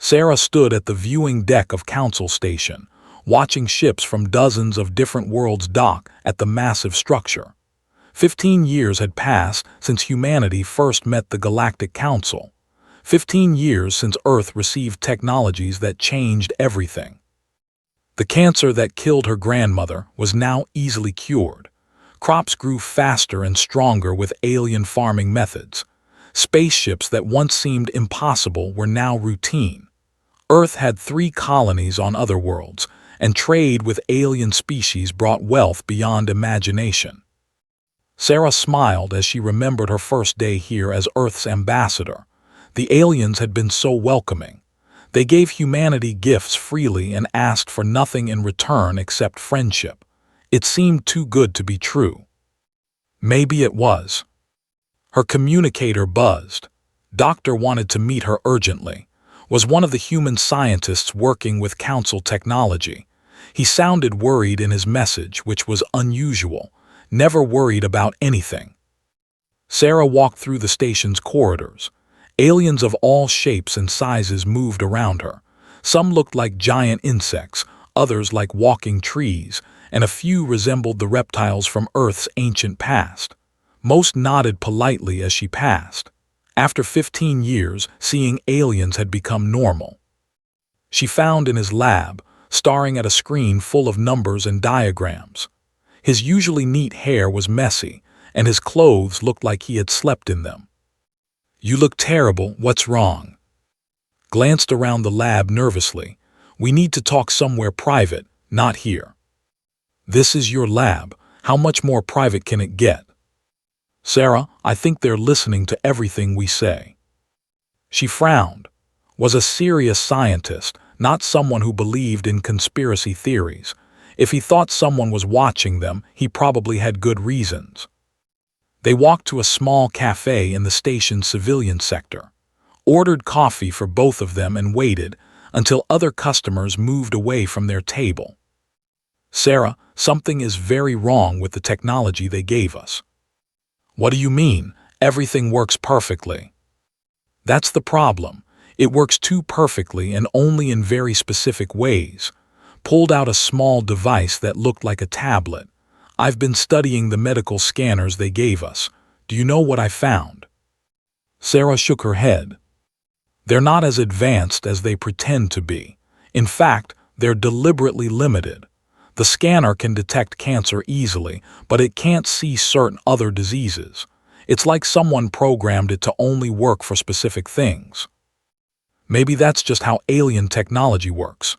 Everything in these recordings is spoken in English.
Sarah stood at the viewing deck of Council Station, watching ships from dozens of different worlds dock at the massive structure. 15 years had passed since humanity first met the Galactic Council. 15 years since Earth received technologies that changed everything. The cancer that killed her grandmother was now easily cured. Crops grew faster and stronger with alien farming methods. Spaceships that once seemed impossible were now routine. Earth had 3 colonies on other worlds, and trade with alien species brought wealth beyond imagination. Sarah smiled as she remembered her first day here as Earth's ambassador. The aliens had been so welcoming. They gave humanity gifts freely and asked for nothing in return except friendship. It seemed too good to be true. Maybe it was. Her communicator buzzed. Doctor wanted to meet her urgently. Was one of the human scientists working with Council technology. He sounded worried in his message, which was unusual. Never worried about anything. Sarah walked through the station's corridors. Aliens of all shapes and sizes moved around her. Some looked like giant insects, others like walking trees, and a few resembled the reptiles from Earth's ancient past. Most nodded politely as she passed. After 15 years, seeing aliens had become normal. She found in his lab, staring at a screen full of numbers and diagrams. His usually neat hair was messy, and his clothes looked like he had slept in them. "You look terrible, what's wrong?" Glanced around the lab nervously. "We need to talk somewhere private, not here." "This is your lab, how much more private can it get?" "Sarah, I think they're listening to everything we say." She frowned. Was a serious scientist, not someone who believed in conspiracy theories. If he thought someone was watching them, he probably had good reasons. They walked to a small cafe in the station's civilian sector, ordered coffee for both of them and waited until other customers moved away from their table. "Sarah, something is very wrong with the technology they gave us." "What do you mean? Everything works perfectly." "That's the problem. It works too perfectly and only in very specific ways." Pulled out a small device that looked like a tablet. "I've been studying the medical scanners they gave us. Do you know what I found?" Sarah shook her head. "They're not as advanced as they pretend to be. In fact, they're deliberately limited. The scanner can detect cancer easily, but it can't see certain other diseases. It's like someone programmed it to only work for specific things." "Maybe that's just how alien technology works."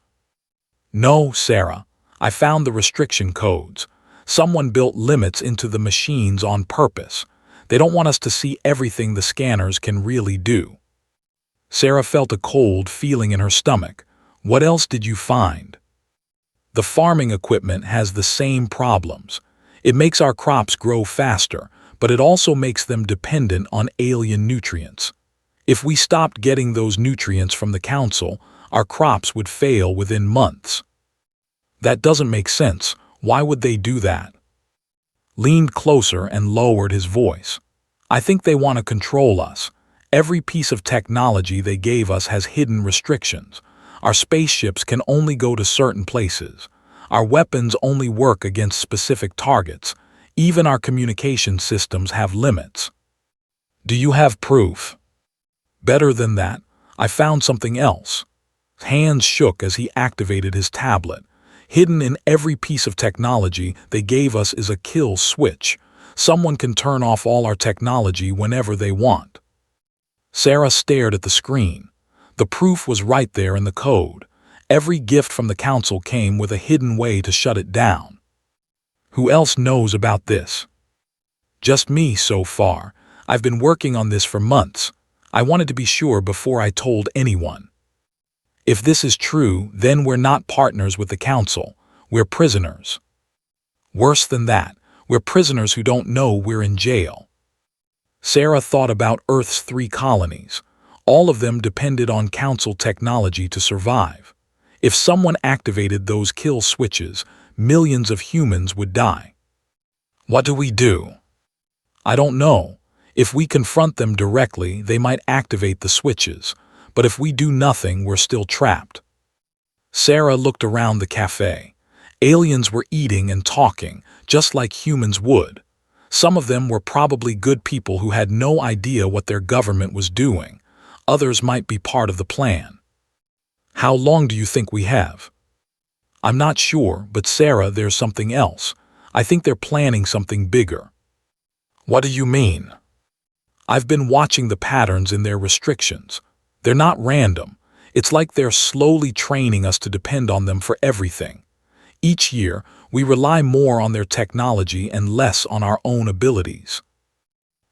"No, Sarah. I found the restriction codes. Someone built limits into the machines on purpose. They don't want us to see everything the scanners can really do." Sarah felt a cold feeling in her stomach. "What else did you find?" "The farming equipment has the same problems. It makes our crops grow faster, but it also makes them dependent on alien nutrients. If we stopped getting those nutrients from the Council, our crops would fail within months." "That doesn't make sense. Why would they do that?" Leaned closer and lowered his voice. "I think they want to control us. Every piece of technology they gave us has hidden restrictions. Our spaceships can only go to certain places. Our weapons only work against specific targets. Even our communication systems have limits." "Do you have proof?" "Better than that. I found something else." Hands shook as he activated his tablet. "Hidden in every piece of technology they gave us is a kill switch. Someone can turn off all our technology whenever they want." Sarah stared at the screen. The proof was right there in the code. Every gift from the Council came with a hidden way to shut it down. "Who else knows about this?" "Just me so far. I've been working on this for months. I wanted to be sure before I told anyone." "If this is true, then we're not partners with the Council. We're prisoners." "Worse than that, we're prisoners who don't know we're in jail." Sarah thought about Earth's 3 colonies. All of them depended on Council technology to survive. If someone activated those kill switches, millions of humans would die. "What do we do?" "I don't know. If we confront them directly, they might activate the switches. But if we do nothing, we're still trapped. Sarah looked around the cafe. Aliens were eating and talking, just like humans would. Some of them were probably good people who had no idea what their government was doing. Others might be part of the plan. How long do you think we have? I'm not sure, but Sarah, there's something else. I think they're planning something bigger. What do you mean? I've been watching the patterns in their restrictions. They're not random. It's like they're slowly training us to depend on them for everything. Each year, we rely more on their technology and less on our own abilities.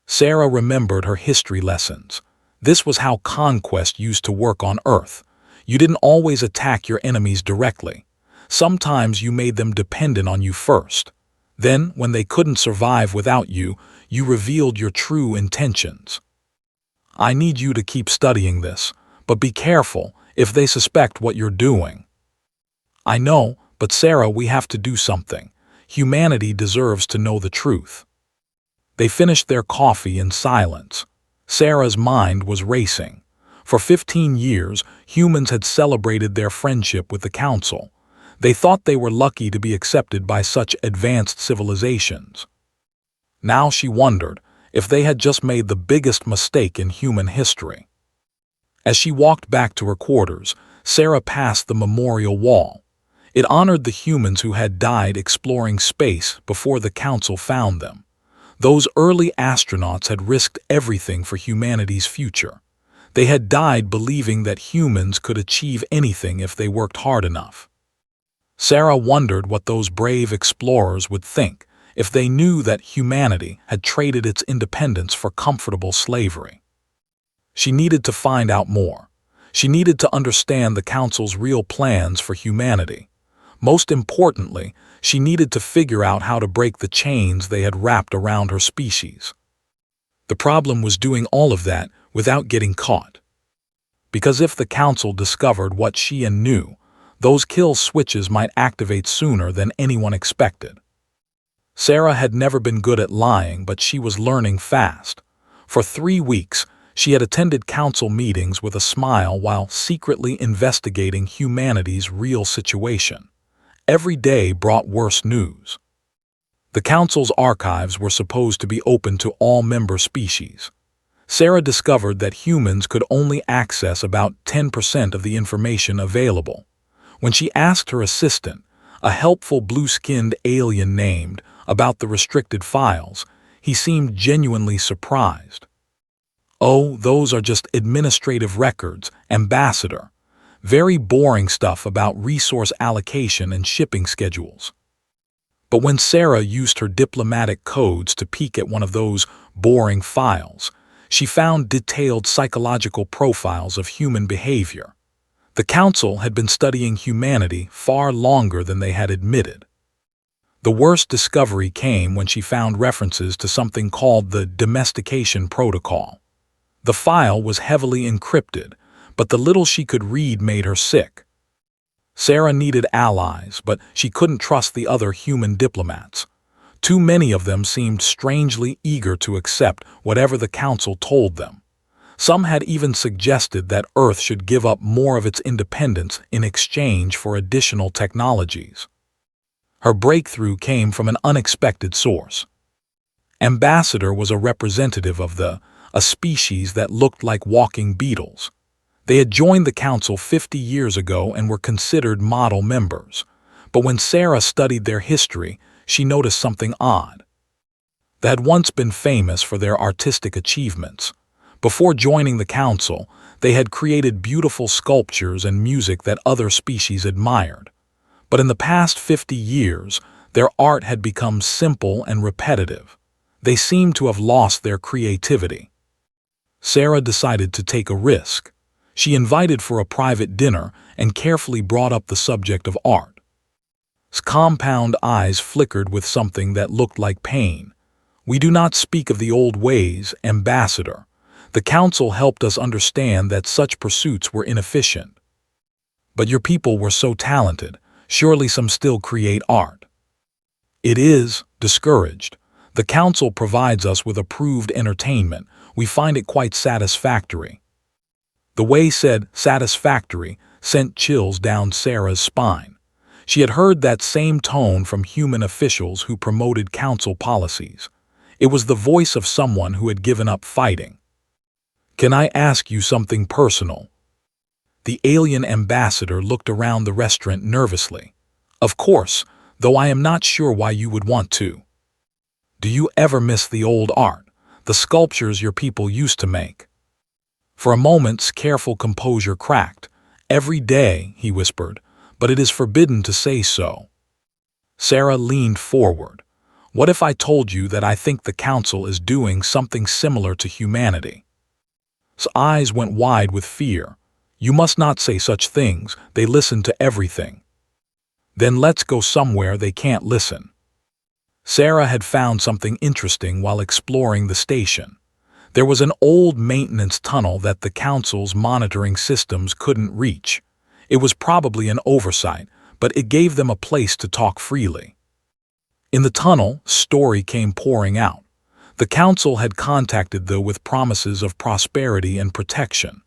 Sarah remembered her history lessons. This was how conquest used to work on Earth. You didn't always attack your enemies directly. Sometimes you made them dependent on you first. Then, when they couldn't survive without you, you revealed your true intentions. I need you to keep studying this, but be careful if they suspect what you're doing. I know, but Sarah, we have to do something. Humanity deserves to know the truth. They finished their coffee in silence. Sarah's mind was racing. For 15 years, humans had celebrated their friendship with the Council. They thought they were lucky to be accepted by such advanced civilizations. Now she wondered if they had just made the biggest mistake in human history. As she walked back to her quarters, Sarah passed the memorial wall. It honored the humans who had died exploring space before the Council found them. Those early astronauts had risked everything for humanity's future. They had died believing that humans could achieve anything if they worked hard enough. Sarah wondered what those brave explorers would think if they knew that humanity had traded its independence for comfortable slavery. She needed to find out more. She needed to understand the Council's real plans for humanity. Most importantly, she needed to figure out how to break the chains they had wrapped around her species. The problem was doing all of that without getting caught. Because if the Council discovered what she knew, those kill switches might activate sooner than anyone expected. Sarah had never been good at lying, but she was learning fast. For 3 weeks, she had attended council meetings with a smile while secretly investigating humanity's real situation. Every day brought worse news. The council's archives were supposed to be open to all member species. Sarah discovered that humans could only access about 10% of the information available. When she asked her assistant, a helpful blue-skinned alien named, about the restricted files, he seemed genuinely surprised. "Oh, those are just administrative records, Ambassador. Very boring stuff about resource allocation and shipping schedules." But when Sarah used her diplomatic codes to peek at one of those boring files, she found detailed psychological profiles of human behavior. The Council had been studying humanity far longer than they had admitted. The worst discovery came when she found references to something called the domestication protocol. The file was heavily encrypted, but the little she could read made her sick. Sarah needed allies, but she couldn't trust the other human diplomats. Too many of them seemed strangely eager to accept whatever the Council told them. Some had even suggested that Earth should give up more of its independence in exchange for additional technologies. Her breakthrough came from an unexpected source. Ambassador was a representative of a species that looked like walking beetles. They had joined the Council 50 years ago and were considered model members. But when Sarah studied their history, she noticed something odd. They had once been famous for their artistic achievements. Before joining the Council, they had created beautiful sculptures and music that other species admired. But in the past 50 years, their art had become simple and repetitive. They seemed to have lost their creativity. Sarah decided to take a risk. She invited for a private dinner and carefully brought up the subject of art. His compound eyes flickered with something that looked like pain. "We do not speak of the old ways, Ambassador. The Council helped us understand that such pursuits were inefficient. But your people were so talented. Surely some still create art." "It is discouraged. The Council provides us with approved entertainment. We find it quite satisfactory." The way said "satisfactory" sent chills down Sarah's spine. She had heard that same tone from human officials who promoted council policies. It was the voice of someone who had given up fighting. "Can I ask you something personal?" The alien ambassador looked around the restaurant nervously. "Of course, though I am not sure why you would want to." "Do you ever miss the old art, the sculptures your people used to make?" For a moment's careful composure cracked. "Every day," he whispered, "but it is forbidden to say so." Sarah leaned forward. "What if I told you that I think the Council is doing something similar to humanity?" His eyes went wide with fear. "You must not say such things, they listen to everything." "Then let's go somewhere they can't listen." Sarah had found something interesting while exploring the station. There was an old maintenance tunnel that the Council's monitoring systems couldn't reach. It was probably an oversight, but it gave them a place to talk freely. In the tunnel, Story came pouring out. The Council had contacted them with promises of prosperity and protection.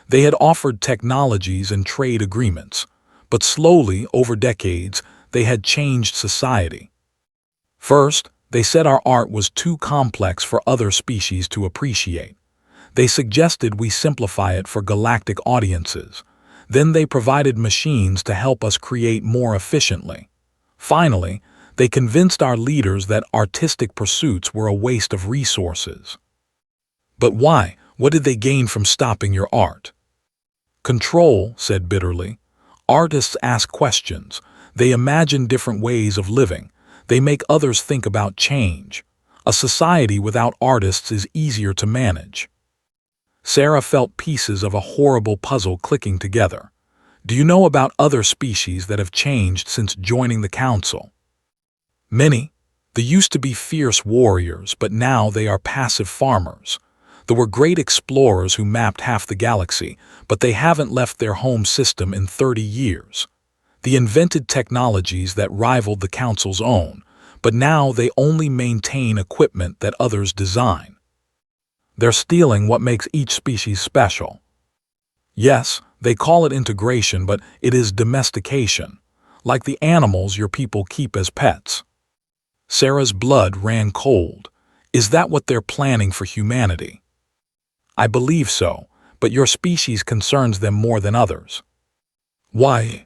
They had offered technologies and trade agreements, but slowly, over decades, they had changed society. First, they said our art was too complex for other species to appreciate. They suggested we simplify it for galactic audiences. Then they provided machines to help us create more efficiently. Finally, they convinced our leaders that artistic pursuits were a waste of resources. "But why? What did they gain from stopping your art?" "Control," said bitterly. "Artists ask questions. They imagine different ways of living. They make others think about change. A society without artists is easier to manage." Sarah felt pieces of a horrible puzzle clicking together. "Do you know about other species that have changed since joining the Council?" "Many. They used to be fierce warriors, but now they are passive farmers. There were great explorers who mapped half the galaxy, but they haven't left their home system in 30 years. They invented technologies that rivaled the Council's own, but now they only maintain equipment that others design. They're stealing what makes each species special." "Yes, they call it integration, but it is domestication, like the animals your people keep as pets." Sarah's blood ran cold. "Is that what they're planning for humanity?" "I believe so, but your species concerns them more than others." "Why?"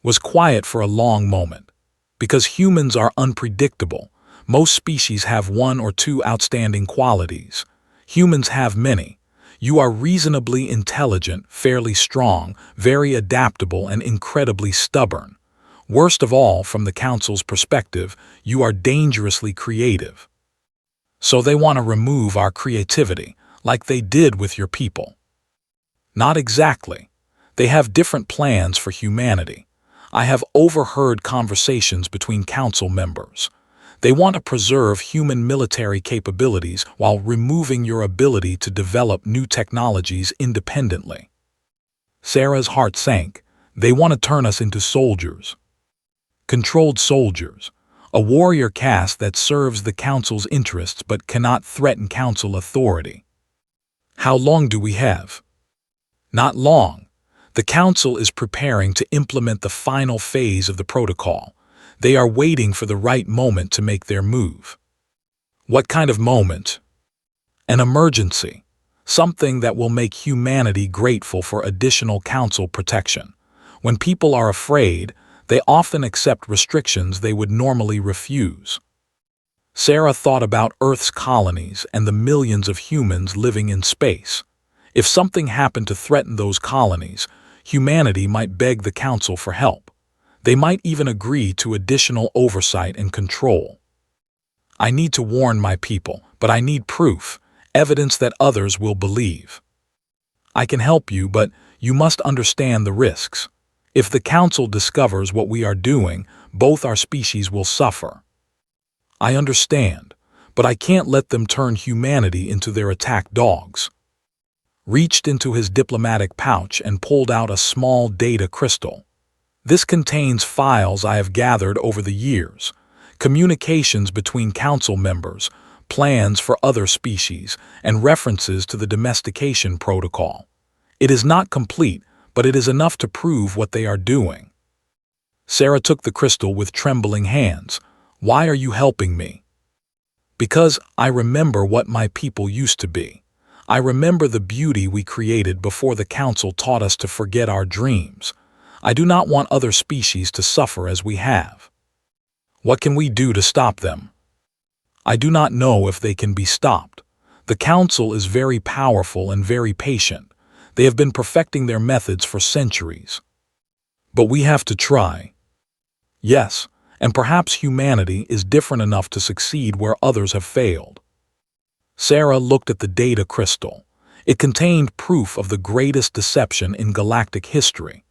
Was quiet for a long moment. "Because humans are unpredictable. Most species have one or two outstanding qualities. Humans have many. You are reasonably intelligent, fairly strong, very adaptable, and incredibly stubborn. Worst of all, from the Council's perspective, you are dangerously creative. So they want to remove our creativity, like they did with your people." "Not exactly. They have different plans for humanity. I have overheard conversations between Council members. They want to preserve human military capabilities while removing your ability to develop new technologies independently." Sarah's heart sank. "They want to turn us into soldiers." "Controlled soldiers. A warrior caste that serves the Council's interests but cannot threaten Council authority." "How long do we have?" "Not long. The Council is preparing to implement the final phase of the protocol. They are waiting for the right moment to make their move." "What kind of moment?" "An emergency. Something that will make humanity grateful for additional Council protection. When people are afraid, they often accept restrictions they would normally refuse." Sarah thought about Earth's colonies and the millions of humans living in space. If something happened to threaten those colonies, humanity might beg the Council for help. They might even agree to additional oversight and control. "I need to warn my people, but I need proof, evidence that others will believe." "I can help you, but you must understand the risks. If the Council discovers what we are doing, both our species will suffer." "I understand, but I can't let them turn humanity into their attack dogs." Reached into his diplomatic pouch and pulled out a small data crystal. "This contains files I have gathered over the years, communications between Council members, plans for other species, and references to the domestication protocol. It is not complete, but it is enough to prove what they are doing. Sarah took the crystal with trembling hands. Why are you helping me? Because I remember what my people used to be. I remember the beauty we created before the council taught us to forget our dreams. I do not want other species to suffer as we have. What can we do to stop them? I do not know if they can be stopped. The council is very powerful and very patient. They have been perfecting their methods for centuries. But we have to try. Yes, and perhaps humanity is different enough to succeed where others have failed. Sarah looked at the data crystal. It contained proof of the greatest deception in galactic history.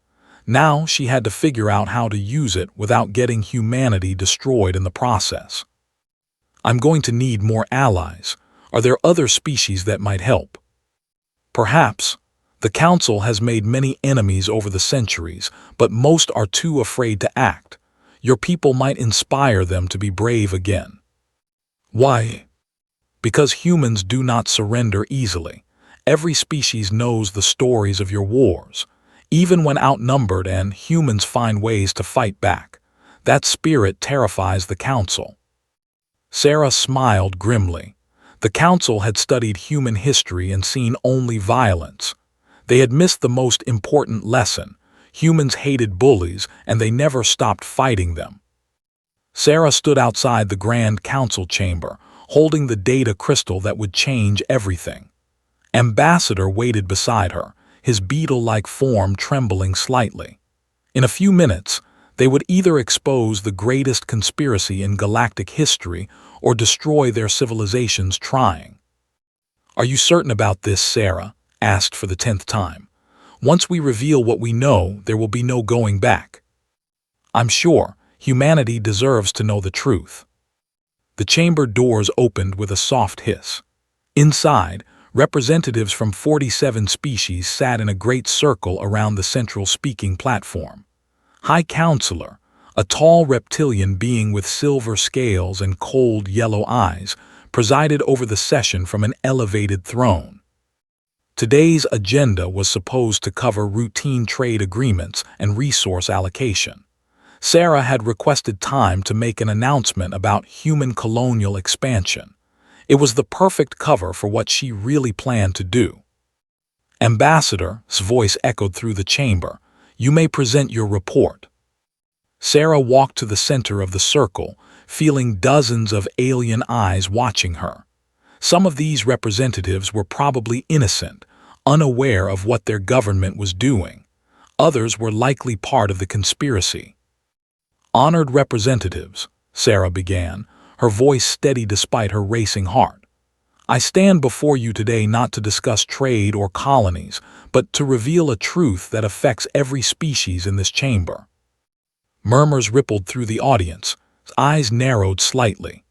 Now she had to figure out how to use it without getting humanity destroyed in the process. I'm going to need more allies. Are there other species that might help? Perhaps. The Council has made many enemies over the centuries, but most are too afraid to act. Your people might inspire them to be brave again. Why? Because humans do not surrender easily. Every species knows the stories of your wars. Even when outnumbered and humans find ways to fight back. That spirit terrifies the Council. Sarah smiled grimly. The Council had studied human history and seen only violence. They had missed the most important lesson. Humans hated bullies, and they never stopped fighting them. Sarah stood outside the Grand Council chamber, holding the data crystal that would change everything. Ambassador waited beside her, his beetle-like form trembling slightly. In a few minutes, they would either expose the greatest conspiracy in galactic history or destroy their civilizations trying. Are you certain about this, Sarah? Asked for the 10th time. Once we reveal what we know, there will be no going back. I'm sure humanity deserves to know the truth. The chamber doors opened with a soft hiss. Inside, representatives from 47 species sat in a great circle around the central speaking platform. High Counselor, a tall reptilian being with silver scales and cold yellow eyes, presided over the session from an elevated throne. Today's agenda was supposed to cover routine trade agreements and resource allocation. Sarah had requested time to make an announcement about human colonial expansion. It was the perfect cover for what she really planned to do. Ambassador's voice echoed through the chamber. You may present your report. Sarah walked to the center of the circle, feeling dozens of alien eyes watching her. Some of these representatives were probably innocent, unaware of what their government was doing. Others were likely part of the conspiracy. Honored representatives, Sarah began, her voice steady despite her racing heart. I stand before you today not to discuss trade or colonies, but to reveal a truth that affects every species in this chamber. Murmurs rippled through the audience, eyes narrowed slightly.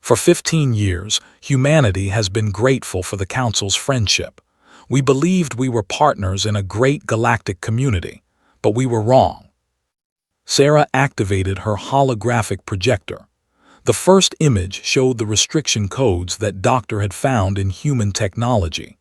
For 15 years, humanity has been grateful for the Council's friendship. We believed we were partners in a great galactic community, but we were wrong. Sarah activated her holographic projector. The first image showed the restriction codes that Doctor had found in human technology.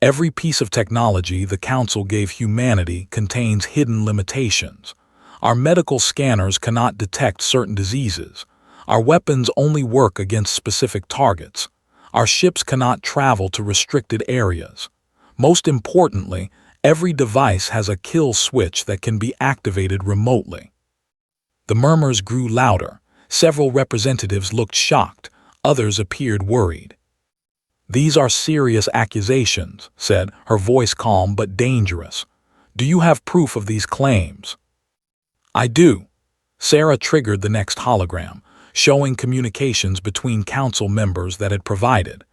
Every piece of technology the Council gave humanity contains hidden limitations. Our medical scanners cannot detect certain diseases. Our weapons only work against specific targets. Our ships cannot travel to restricted areas. Most importantly, every device has a kill switch that can be activated remotely. The murmurs grew louder. Several representatives looked shocked. Others appeared worried. These are serious accusations, said, her voice calm but dangerous. Do you have proof of these claims? I do. Sarah triggered the next hologram, showing communications between council members that had provided.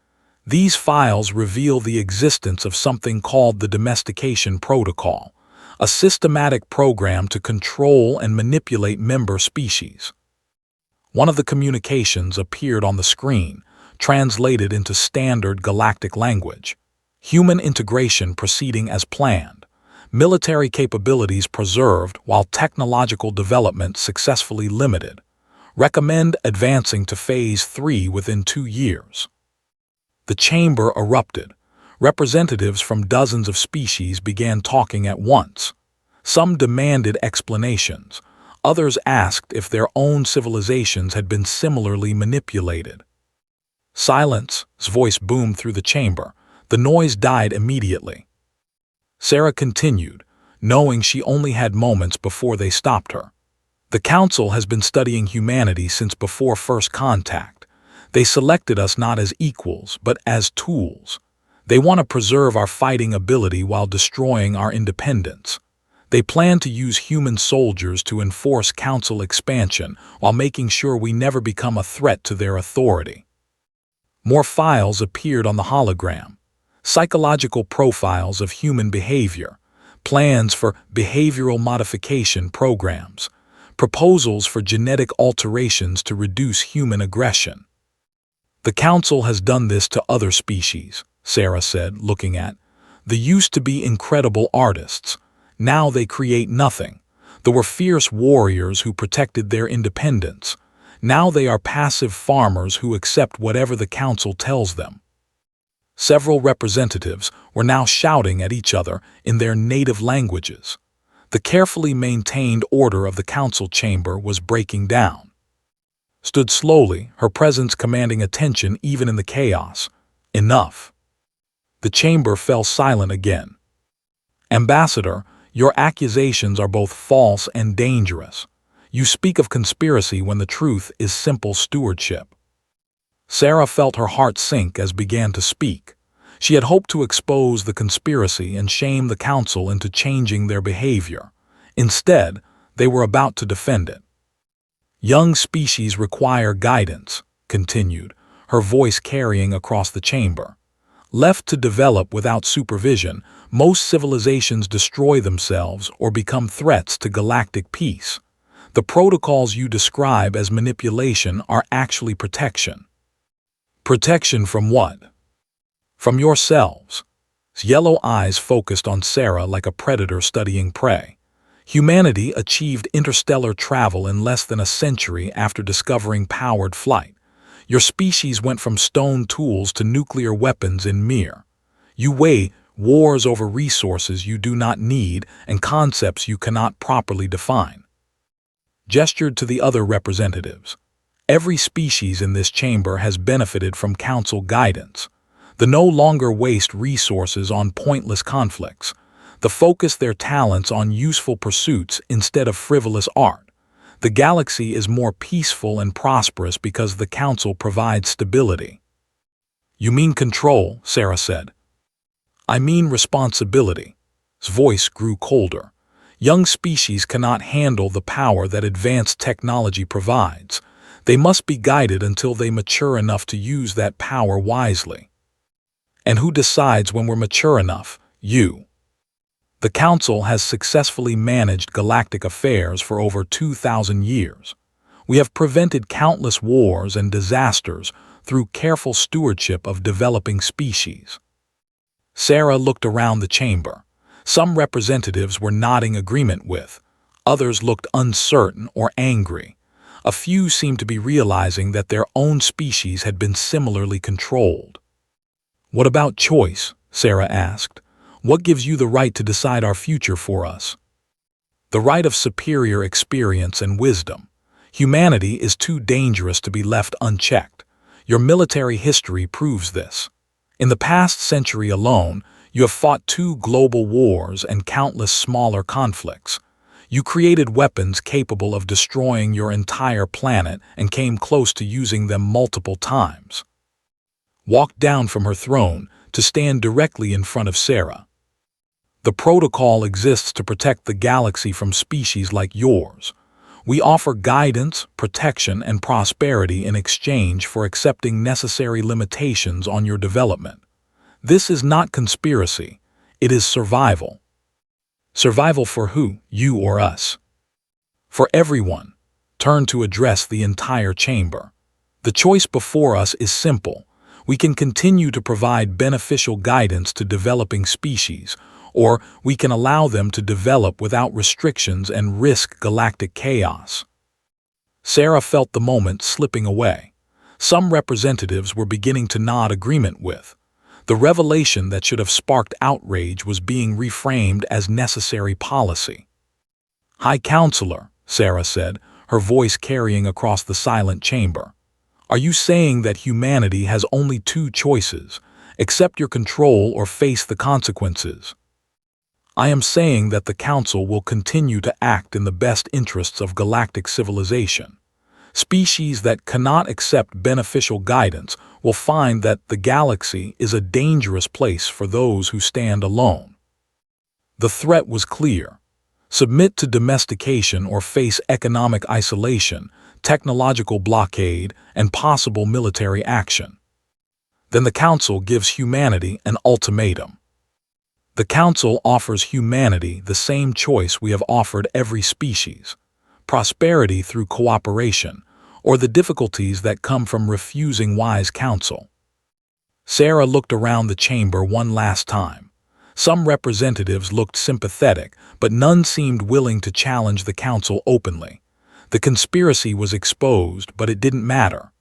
These files reveal the existence of something called the Domestication Protocol, a systematic program to control and manipulate member species. One of the communications appeared on the screen, translated into standard galactic language. Human integration proceeding as planned. Military capabilities preserved while technological development successfully limited. Recommend advancing to Phase 3 within 2 years. The chamber erupted. Representatives from dozens of species began talking at once. Some demanded explanations. Others asked if their own civilizations had been similarly manipulated. Silence's voice boomed through the chamber. The noise died immediately. Sarah continued, knowing she only had moments before they stopped her. The Council has been studying humanity since before first contact. They selected us not as equals, but as tools. They want to preserve our fighting ability while destroying our independence. They plan to use human soldiers to enforce Council expansion while making sure we never become a threat to their authority. More files appeared on the hologram. Psychological profiles of human behavior, plans for behavioral modification programs, proposals for genetic alterations to reduce human aggression. The Council has done this to other species, Sarah said, looking at. They used to be incredible artists. Now they create nothing. They were fierce warriors who protected their independence. Now they are passive farmers who accept whatever the Council tells them. Several representatives were now shouting at each other in their native languages. The carefully maintained order of the Council chamber was breaking down. Stood slowly, her presence commanding attention even in the chaos. Enough. The chamber fell silent again. Ambassador, your accusations are both false and dangerous. You speak of conspiracy when the truth is simple stewardship. Sarah felt her heart sink as began to speak. She had hoped to expose the conspiracy and shame the Council into changing their behavior. Instead, they were about to defend it. Young species require guidance, continued, her voice carrying across the chamber. Left to develop without supervision, most civilizations destroy themselves or become threats to galactic peace. The protocols you describe as manipulation are actually protection. Protection from what? From yourselves. Yellow eyes focused on Sarah like a predator studying prey. Humanity achieved interstellar travel in less than a century after discovering powered flight. Your species went from stone tools to nuclear weapons in mere. You wage wars over resources you do not need and concepts you cannot properly define. Gestured to the other representatives. Every species in this chamber has benefited from Council guidance. They no longer waste resources on pointless conflicts. They focus their talents on useful pursuits instead of frivolous art. The galaxy is more peaceful and prosperous because the Council provides stability. You mean control, Sarah said. I mean responsibility. His voice grew colder. Young species cannot handle the power that advanced technology provides. They must be guided until they mature enough to use that power wisely. And who decides when we're mature enough? You. The Council has successfully managed galactic affairs for over 2,000 years. We have prevented countless wars and disasters through careful stewardship of developing species. Sarah looked around the chamber. Some representatives were nodding agreement with. Others looked uncertain or angry. A few seemed to be realizing that their own species had been similarly controlled. What about choice? Sarah asked. What gives you the right to decide our future for us? The right of superior experience and wisdom. Humanity is too dangerous to be left unchecked. Your military history proves this. In the past century alone, you have fought 2 global wars and countless smaller conflicts. You created weapons capable of destroying your entire planet and came close to using them multiple times. Walked down from her throne to stand directly in front of Sarah. The protocol exists to protect the galaxy from species like yours. We offer guidance, protection, and prosperity in exchange for accepting necessary limitations on your development. This is not conspiracy. It is survival. Survival for who? You or us? For everyone. Turn to address the entire chamber. The choice before us is simple. We can continue to provide beneficial guidance to developing species, or we can allow them to develop without restrictions and risk galactic chaos. Sarah felt the moment slipping away. Some representatives were beginning to nod agreement with. The revelation that should have sparked outrage was being reframed as necessary policy. "High Counselor," Sarah said, her voice carrying across the silent chamber, "are you saying that humanity has only two choices: accept your control or face the consequences?" "I am saying that the Council will continue to act in the best interests of galactic civilization. Species that cannot accept beneficial guidance will find that the galaxy is a dangerous place for those who stand alone." The threat was clear: submit to domestication or face economic isolation, technological blockade, and possible military action. Then the Council gives humanity an ultimatum. The Council offers humanity the same choice we have offered every species: prosperity through cooperation, or the difficulties that come from refusing wise counsel. Sarah looked around the chamber one last time. Some representatives looked sympathetic, but none seemed willing to challenge the Council openly. The conspiracy was exposed, but it didn't matter.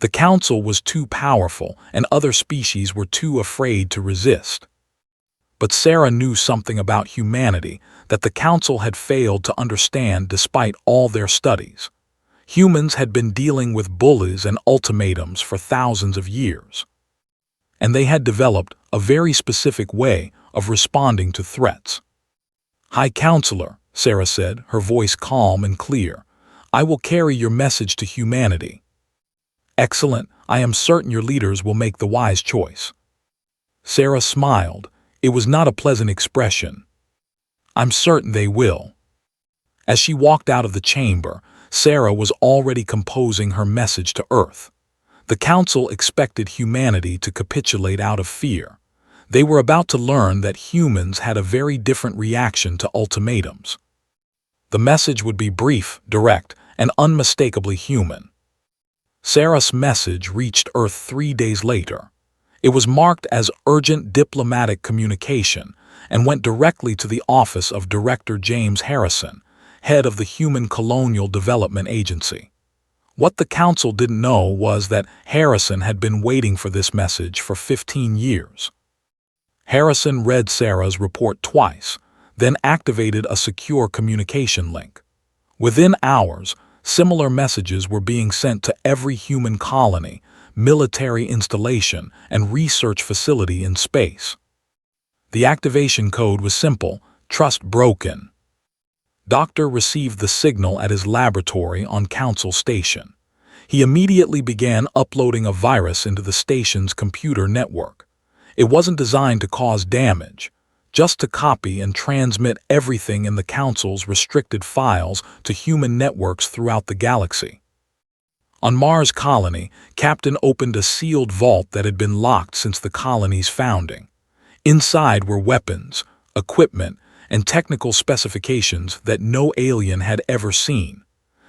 The Council was too powerful, and other species were too afraid to resist. But Sarah knew something about humanity that the Council had failed to understand despite all their studies. Humans had been dealing with bullies and ultimatums for thousands of years. And they had developed a very specific way of responding to threats. "High Counselor," Sarah said, her voice calm and clear, "I will carry your message to humanity." "Excellent. I am certain your leaders will make the wise choice." Sarah smiled. It was not a pleasant expression. "I'm certain they will." As she walked out of the chamber, Sarah was already composing her message to Earth. The Council expected humanity to capitulate out of fear. They were about to learn that humans had a very different reaction to ultimatums. The message would be brief, direct, and unmistakably human. Sarah's message reached Earth 3 days later. It was marked as urgent diplomatic communication and went directly to the office of Director James Harrison, head of the Human Colonial Development Agency. What the Council didn't know was that Harrison had been waiting for this message for 15 years. Harrison read Sarah's report twice, then activated a secure communication link. Within hours, similar messages were being sent to every human colony, military installation, and research facility in space. The activation code was simple: trust broken. Doctor received the signal at his laboratory on Council Station. He immediately began uploading a virus into the station's computer network. It wasn't designed to cause damage, just to copy and transmit everything in the Council's restricted files to human networks throughout the galaxy. On Mars Colony, Captain opened a sealed vault that had been locked since the colony's founding. Inside were weapons, equipment, and technical specifications that no alien had ever seen.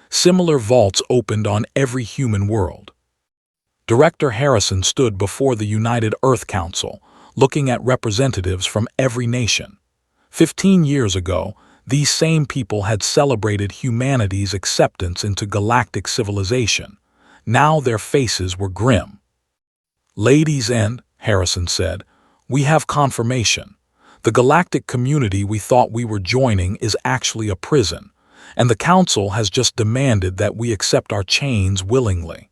Similar vaults opened on every human world. Director Harrison stood before the United Earth Council, looking at representatives from every nation. 15 years ago, these same people had celebrated humanity's acceptance into galactic civilization. Now their faces were grim. "Ladies and," Harrison said, "we have confirmation. The galactic community we thought we were joining is actually a prison, and the Council has just demanded that we accept our chains willingly."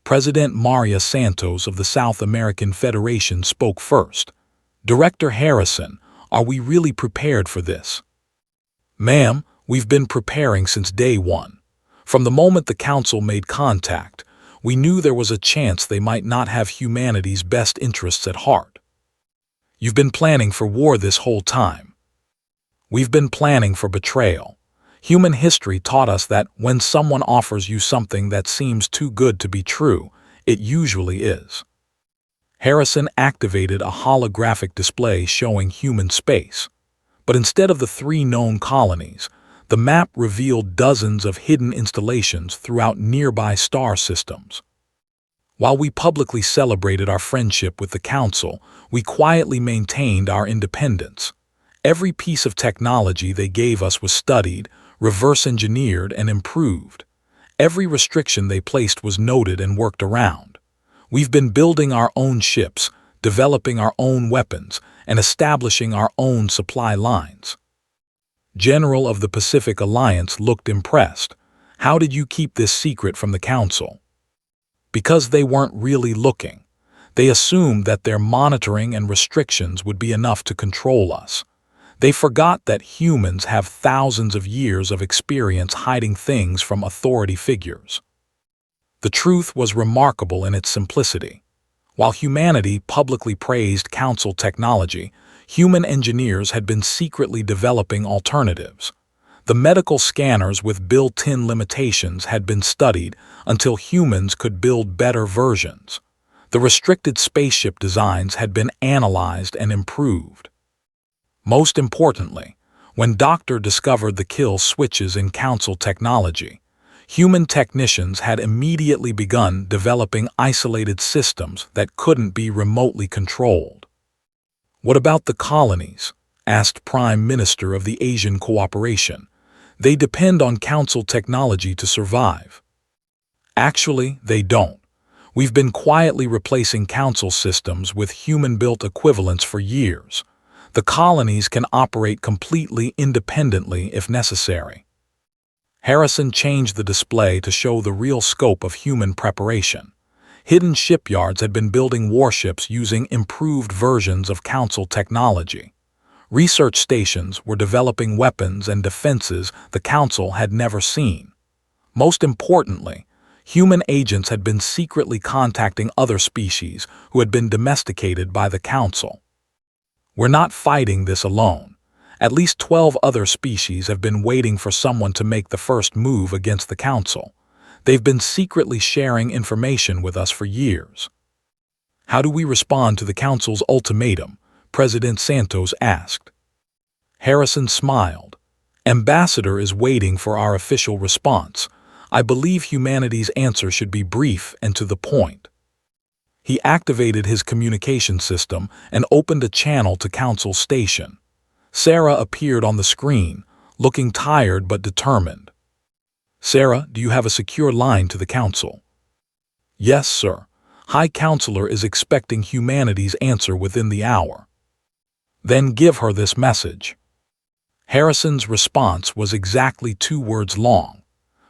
President Maria Santos of the South American Federation spoke first. "Director Harrison, are we really prepared for this?" "Ma'am, we've been preparing since day one. From the moment the Council made contact, we knew there was a chance they might not have humanity's best interests at heart." "You've been planning for war this whole time." "We've been planning for betrayal. Human history taught us that when someone offers you something that seems too good to be true, it usually is." Harrison activated a holographic display showing human space. But instead of the 3 known colonies, the map revealed dozens of hidden installations throughout nearby star systems. While we publicly celebrated our friendship with the Council, we quietly maintained our independence. Every piece of technology they gave us was studied, reverse-engineered, and improved. Every restriction they placed was noted and worked around. We've been building our own ships, developing our own weapons, and establishing our own supply lines. General of the Pacific Alliance looked impressed. How did you keep this secret from the Council? Because they weren't really looking. They assumed that their monitoring and restrictions would be enough to control us. They forgot that humans have thousands of years of experience hiding things from authority figures. The truth was remarkable in its simplicity. While humanity publicly praised Council technology, human engineers had been secretly developing alternatives. The medical scanners with built-in limitations had been studied until humans could build better versions. The restricted spaceship designs had been analyzed and improved. Most importantly, when Doctor discovered the kill switches in Council technology, human technicians had immediately begun developing isolated systems that couldn't be remotely controlled. "What about the colonies?" asked Prime Minister of the Asian Cooperation. "They depend on Council technology to survive." "Actually, they don't. We've been quietly replacing Council systems with human-built equivalents for years. The colonies can operate completely independently if necessary." Harrison changed the display to show the real scope of human preparation. Hidden shipyards had been building warships using improved versions of Council technology. Research stations were developing weapons and defenses the Council had never seen. Most importantly, human agents had been secretly contacting other species who had been domesticated by the Council. "We're not fighting this alone. At least 12 other species have been waiting for someone to make the first move against the Council. They've been secretly sharing information with us for years." "How do we respond to the Council's ultimatum?" President Santos asked. Harrison smiled. "Ambassador is waiting for our official response. I believe humanity's answer should be brief and to the point." He activated his communication system and opened a channel to Council Station. Sarah appeared on the screen, looking tired but determined. "Sarah, do you have a secure line to the Council?" "Yes, sir. High Counselor is expecting humanity's answer within the hour." "Then give her this message." Harrison's response was exactly 2 words long,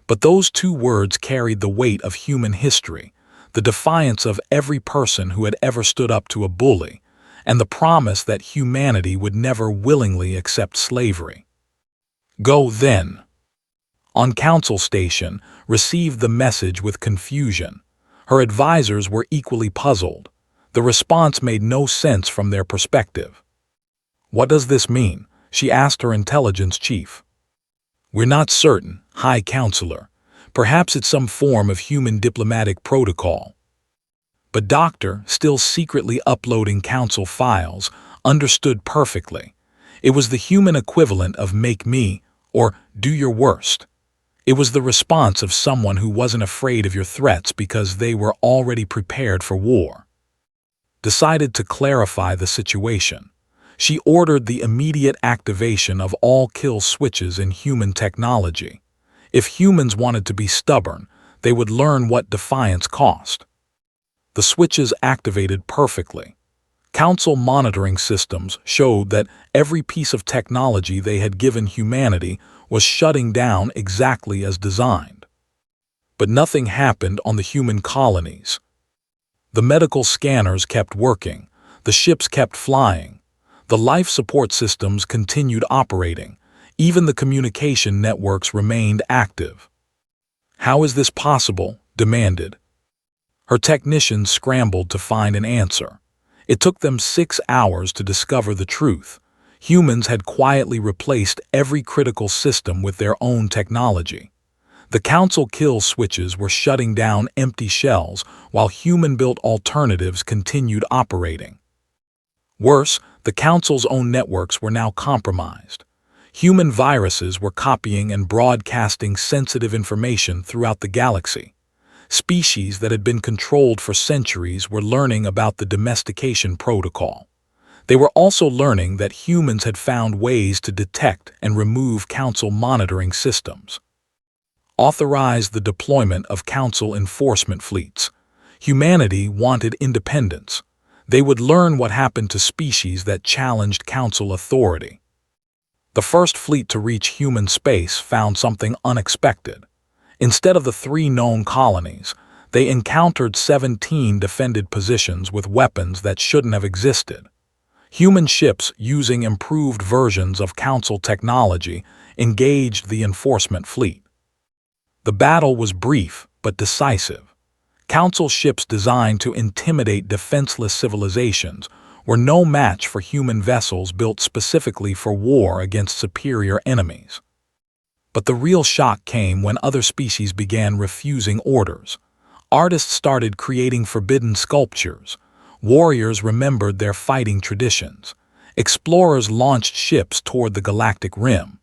but those 2 words carried the weight of human history, the defiance of every person who had ever stood up to a bully, and the promise that humanity would never willingly accept slavery. "Go then." On Council Station, received the message with confusion. Her advisors were equally puzzled. The response made no sense from their perspective. "What does this mean?" she asked her intelligence chief. "We're not certain, High Counselor. Perhaps it's some form of human diplomatic protocol." But Doctor, still secretly uploading Council files, understood perfectly. It was the human equivalent of "make me" or "do your worst." It was the response of someone who wasn't afraid of your threats because they were already prepared for war. Decided to clarify the situation. She ordered the immediate activation of all kill switches in human technology. If humans wanted to be stubborn, they would learn what defiance cost. The switches activated perfectly. Council monitoring systems showed that every piece of technology they had given humanity was shutting down exactly as designed. But nothing happened on the human colonies. The medical scanners kept working, the ships kept flying, the life support systems continued operating, even the communication networks remained active. "How is this possible?" demanded. Her technicians scrambled to find an answer. It took them 6 hours to discover the truth. Humans had quietly replaced every critical system with their own technology. The Council kill switches were shutting down empty shells while human-built alternatives continued operating. Worse, the Council's own networks were now compromised. Human viruses were copying and broadcasting sensitive information throughout the galaxy. Species that had been controlled for centuries were learning about the domestication protocol. They were also learning that humans had found ways to detect and remove Council monitoring systems. Authorized the deployment of Council enforcement fleets. Humanity wanted independence. They would learn what happened to species that challenged Council authority. The first fleet to reach human space found something unexpected. Instead of the 3 known colonies, they encountered 17 defended positions with weapons that shouldn't have existed. Human ships using improved versions of Council technology engaged the enforcement fleet. The battle was brief but decisive. Council ships designed to intimidate defenseless civilizations were no match for human vessels built specifically for war against superior enemies. But the real shock came when other species began refusing orders. Artists started creating forbidden sculptures. Warriors remembered their fighting traditions. Explorers launched ships toward the galactic rim.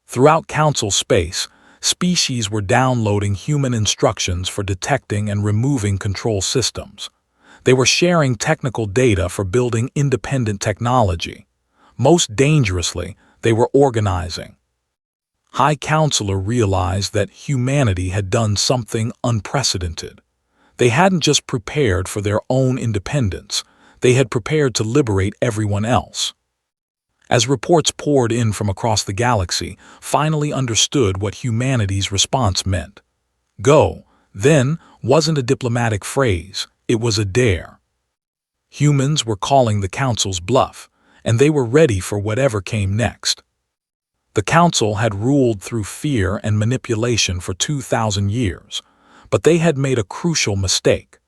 Throughout Council space, species were downloading human instructions for detecting and removing control systems. They were sharing technical data for building independent technology. Most dangerously, they were organizing. High Counselor realized that humanity had done something unprecedented. They hadn't just prepared for their own independence, they had prepared to liberate everyone else. As reports poured in from across the galaxy, finally understood what humanity's response meant. Go, then, wasn't a diplomatic phrase, it was a dare. Humans were calling the Council's bluff, and they were ready for whatever came next. The Council had ruled through fear and manipulation for 2,000 years, but they had made a crucial mistake.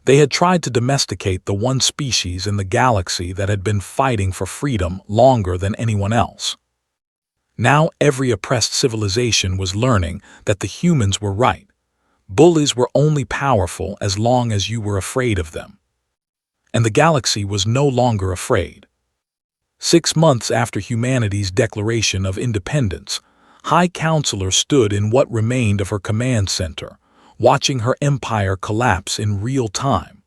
They had tried to domesticate the one species in the galaxy that had been fighting for freedom longer than anyone else. Now every oppressed civilization was learning that the humans were right. Bullies were only powerful as long as you were afraid of them. And the galaxy was no longer afraid. 6 months after humanity's declaration of independence, High Counselor stood in what remained of her command center, watching her empire collapse in real time.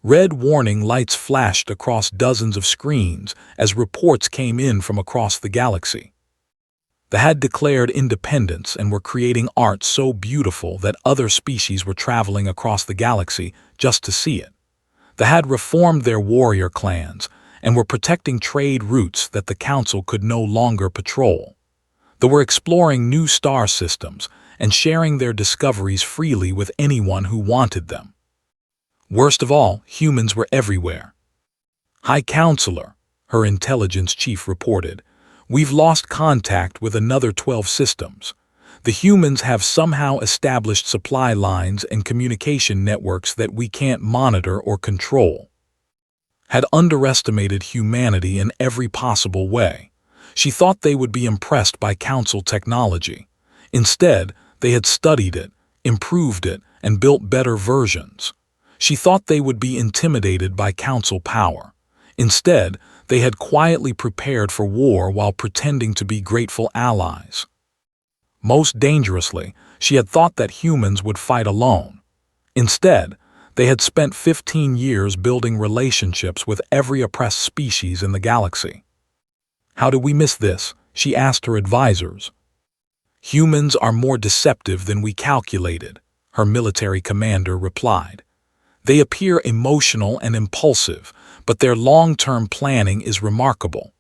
Red warning lights flashed across dozens of screens as reports came in from across the galaxy. They had declared independence and were creating art so beautiful that other species were traveling across the galaxy just to see it. They had reformed their warrior clans and were protecting trade routes that the Council could no longer patrol. They were exploring new star systems and sharing their discoveries freely with anyone who wanted them. Worst of all, humans were everywhere. High Counselor, her intelligence chief reported, we've lost contact with another 12 systems. The humans have somehow established supply lines and communication networks that we can't monitor or control. Had underestimated humanity in every possible way. She thought they would be impressed by Council technology. Instead, they had studied it, improved it, and built better versions. She thought they would be intimidated by Council power. Instead, they had quietly prepared for war while pretending to be grateful allies. Most dangerously, she had thought that humans would fight alone. Instead, they had spent 15 years building relationships with every oppressed species in the galaxy. How did we miss this? She asked her advisors. Humans are more deceptive than we calculated, her military commander replied. They appear emotional and impulsive, but their long-term planning is remarkable.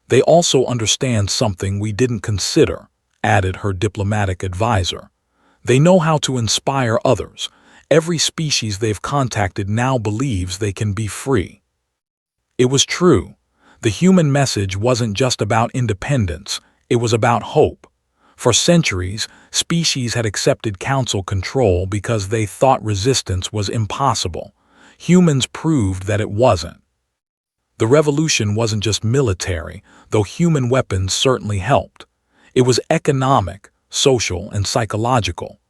They also understand something we didn't consider, added her diplomatic advisor. They know how to inspire others. Every species they've contacted now believes they can be free. It was true. The human message wasn't just about independence, it was about hope. For centuries, species had accepted Council control because they thought resistance was impossible. Humans proved that it wasn't. The revolution wasn't just military, though human weapons certainly helped. It was economic, social, and psychological.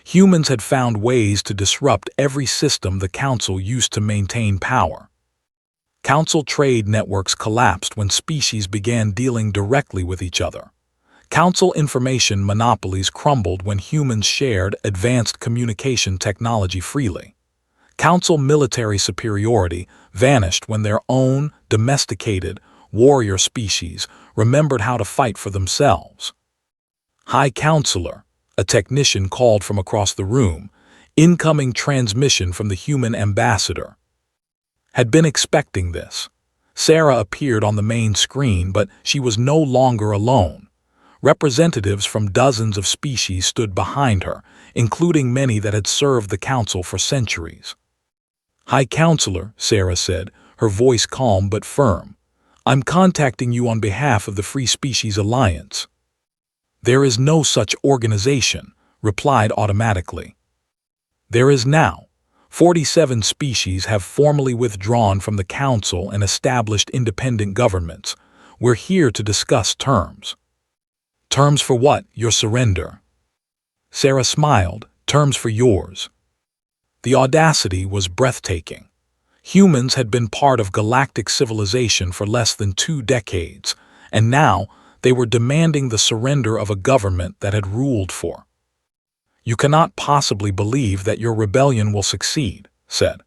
Humans had found ways to disrupt every system the Council used to maintain power. Council trade networks collapsed when species began dealing directly with each other. Council information monopolies crumbled when humans shared advanced communication technology freely. Council military superiority vanished when their own domesticated warrior species remembered how to fight for themselves. High Counselor, a technician called from across the room, incoming transmission from the human ambassador. Had been expecting this. Sarah appeared on the main screen, but she was no longer alone. Representatives from dozens of species stood behind her, including many that had served the Council for centuries. "High Counselor," Sarah said, her voice calm but firm. "I'm contacting you on behalf of the Free Species Alliance." "There is no such organization," replied automatically. "There is now. 47 species have formally withdrawn from the Council and established independent governments. We're here to discuss terms." "Terms for what? Your surrender?" Sarah smiled. "Terms for yours." The audacity was breathtaking. Humans had been part of galactic civilization for less than 2 decades, and now they were demanding the surrender of a government that had ruled for. "You cannot possibly believe that your rebellion will succeed," said.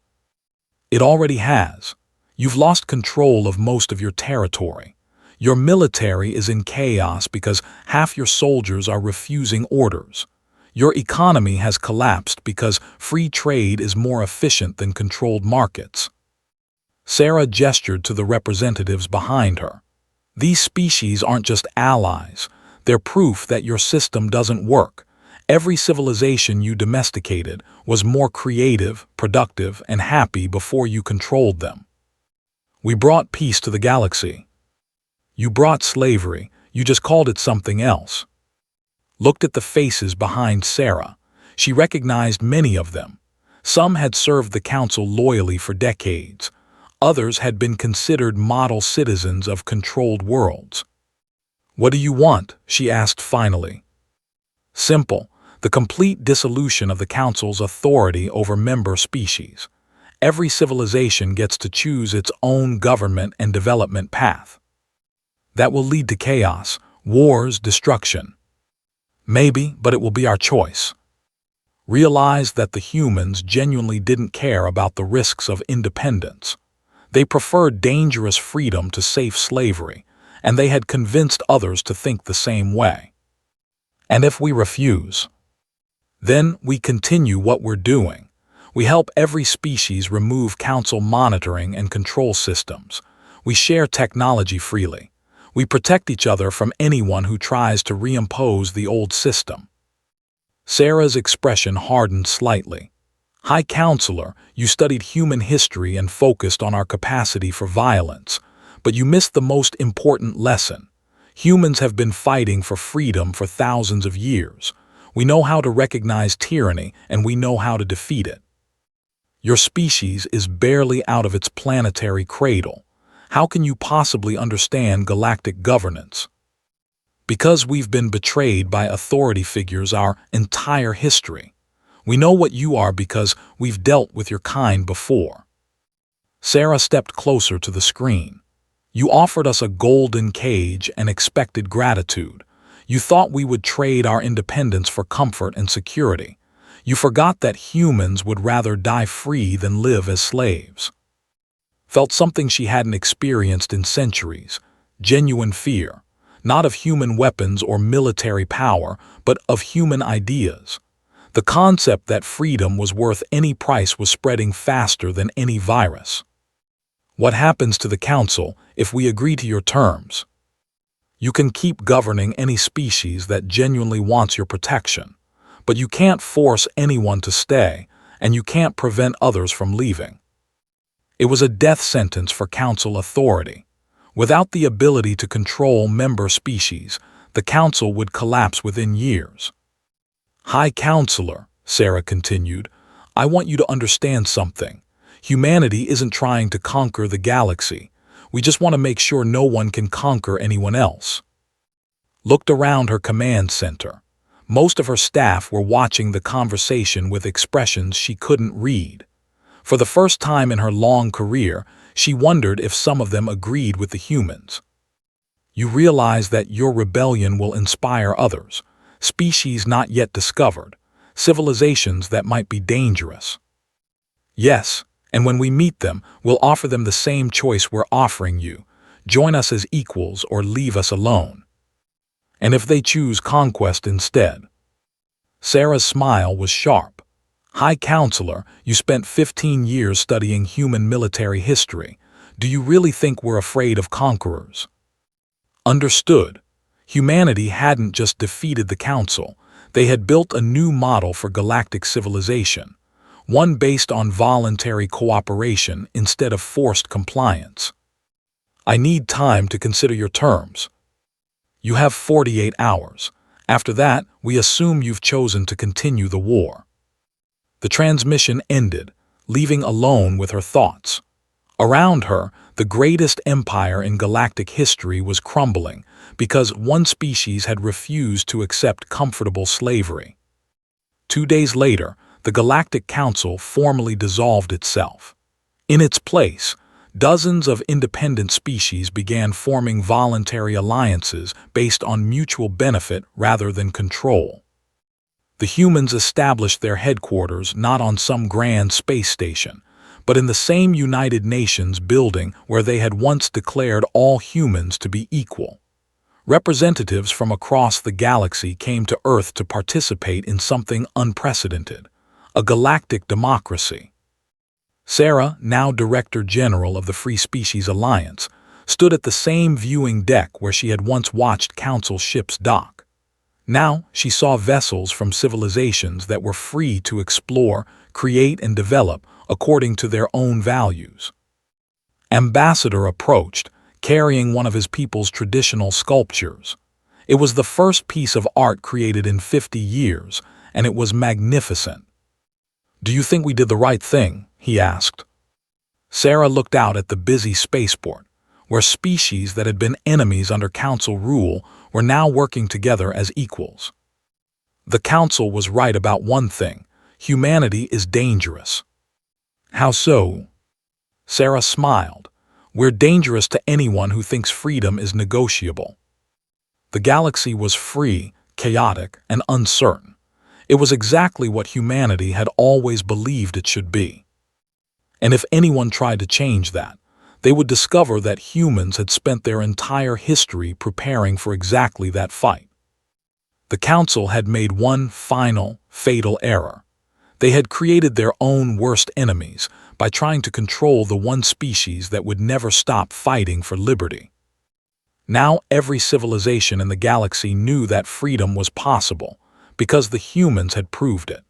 "It already has. You've lost control of most of your territory. Your military is in chaos because half your soldiers are refusing orders. Your economy has collapsed because free trade is more efficient than controlled markets." Sarah gestured to the representatives behind her. "These species aren't just allies. They're proof that your system doesn't work. Every civilization you domesticated was more creative, productive, and happy before you controlled them. We brought peace to the galaxy. You brought slavery, you just called it something else." Looked at the faces behind Sarah. She recognized many of them. Some had served the Council loyally for decades. Others had been considered model citizens of controlled worlds. "What do you want?" she asked finally. "Simple. The complete dissolution of the Council's authority over member species. Every civilization gets to choose its own government and development path. That will lead to chaos, wars, destruction. Maybe, but it will be our choice." Realized that the humans genuinely didn't care about the risks of independence. They preferred dangerous freedom to safe slavery, and they had convinced others to think the same way. "And if we refuse? Then we continue what we're doing. We help every species remove Council monitoring and control systems. We share technology freely. We protect each other from anyone who tries to reimpose the old system." Sarah's expression hardened slightly. "High Counselor, you studied human history and focused on our capacity for violence, but you missed the most important lesson. Humans have been fighting for freedom for thousands of years. We know how to recognize tyranny, and we know how to defeat it. Your species is barely out of its planetary cradle. How can you possibly understand galactic governance? Because we've been betrayed by authority figures our entire history. We know what you are because we've dealt with your kind before." Sarah stepped closer to the screen. "You offered us a golden cage and expected gratitude. You thought we would trade our independence for comfort and security. You forgot that humans would rather die free than live as slaves." Felt something she hadn't experienced in centuries, genuine fear, not of human weapons or military power, but of human ideas. The concept that freedom was worth any price was spreading faster than any virus. "What happens to the Council if we agree to your terms? You can keep governing any species that genuinely wants your protection, but you can't force anyone to stay, and you can't prevent others from leaving." It was a death sentence for Council authority. Without the ability to control member species, the Council would collapse within years. "High Counselor," Sarah continued, "I want you to understand something. Humanity isn't trying to conquer the galaxy. We just want to make sure no one can conquer anyone else." Looked around her command center. Most of her staff were watching the conversation with expressions she couldn't read. For the first time in her long career, she wondered if some of them agreed with the humans. "You realize that your rebellion will inspire others, species not yet discovered, civilizations that might be dangerous." "Yes, and when we meet them, we'll offer them the same choice we're offering you. Join us as equals or leave us alone." "And if they choose conquest instead?" Sarah's smile was sharp. High Counselor, you spent 15 years studying human military history. Do you really think we're afraid of conquerors? Understood. Humanity hadn't just defeated the Council. They had built a new model for galactic civilization, one based on voluntary cooperation instead of forced compliance. I need time to consider your terms. You have 48 hours. After that, we assume you've chosen to continue the war. The transmission ended, leaving alone with her thoughts. Around her, the greatest empire in galactic history was crumbling because one species had refused to accept comfortable slavery. 2 days later, the Galactic Council formally dissolved itself. In its place, dozens of independent species began forming voluntary alliances based on mutual benefit rather than control. The humans established their headquarters not on some grand space station, but in the same United Nations building where they had once declared all humans to be equal. Representatives from across the galaxy came to Earth to participate in something unprecedented, a galactic democracy. Sarah, now Director General of the Free Species Alliance, stood at the same viewing deck where she had once watched Council ships dock. Now she saw vessels from civilizations that were free to explore, create, and develop according to their own values. Ambassador approached, carrying one of his people's traditional sculptures. It was the first piece of art created in 50 years, and it was magnificent. "Do you think we did the right thing?" he asked. Sarah looked out at the busy spaceport, where species that had been enemies under Council rule were now working together as equals. The Council was right about one thing: humanity is dangerous. How so? Sarah smiled. We're dangerous to anyone who thinks freedom is negotiable. The galaxy was free, chaotic, and uncertain. It was exactly what humanity had always believed it should be. And if anyone tried to change that, they would discover that humans had spent their entire history preparing for exactly that fight. The Council had made one final, fatal error. They had created their own worst enemies by trying to control the one species that would never stop fighting for liberty. Now every civilization in the galaxy knew that freedom was possible because the humans had proved it.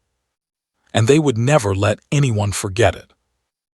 And they would never let anyone forget it.